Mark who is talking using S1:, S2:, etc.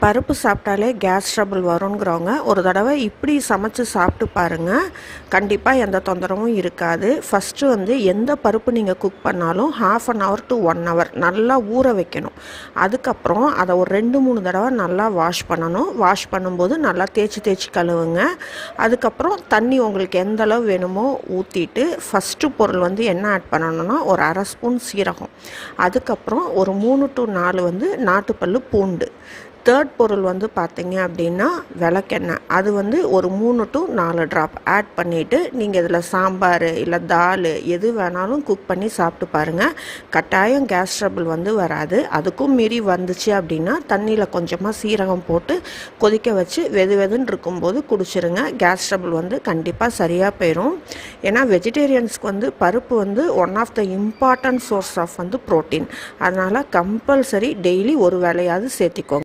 S1: பருப்பு சாப்பிட்டாலே gas trouble வருங்கிறவங்க ஒரு தடவை இப்படி சமைச்சு சாப்பிட்டு பாருங்கள். கண்டிப்பாக எந்த தொந்தரவும் இருக்காது. ஃபஸ்ட்டு வந்து எந்த பருப்பு நீங்கள் குக் பண்ணாலும் 1/2 hour to 1 hour நல்லா ஊற வைக்கணும். அதுக்கப்புறம் அதை ஒரு 2-3 தடவை நல்லா வாஷ் பண்ணணும். வாஷ் பண்ணும்போது நல்லா தேய்ச்சி கழுவுங்க. அதுக்கப்புறம் தண்ணி உங்களுக்கு எந்த அளவு வேணுமோ ஊற்றிட்டு ஃபஸ்ட்டு பொருள் வந்து என்ன ஆட் பண்ணணும்னா ஒரு 1/2 ஸ்பூன் சீரகம், அதுக்கப்புறம் ஒரு 3 to 4 வந்து நாட்டுப்பல்லு பூண்டு, தேர்ட் பொருள் வந்து பார்த்திங்க அப்படின்னா விளக்கெண்ணெய். அது வந்து ஒரு 3 to 4 ட்ராப் ஆட் பண்ணிவிட்டு நீங்கள் இதில் சாம்பார் இல்லை தால் எது வேணாலும் குக் பண்ணி சாப்பிட்டு பாருங்கள். கட்டாயம் கேஸ் ட்ரபிள் வந்து வராது. அதுக்கும் மீறி வந்துச்சு அப்படின்னா தண்ணியில் கொஞ்சமாக சீரகம் போட்டு கொதிக்க வச்சு வெதுன்னு இருக்கும்போது குடிச்சிருங்க. கேஸ் ட்ரபிள் வந்து கண்டிப்பாக சரியாக போயிடும். ஏன்னா வெஜிடேரியன்ஸ்க்கு வந்து பருப்பு வந்து one of the important source of வந்து ப்ரோட்டீன். அதனால் கம்பல்சரி டெய்லி ஒரு வேளையாவது சேர்த்திக்கோங்க.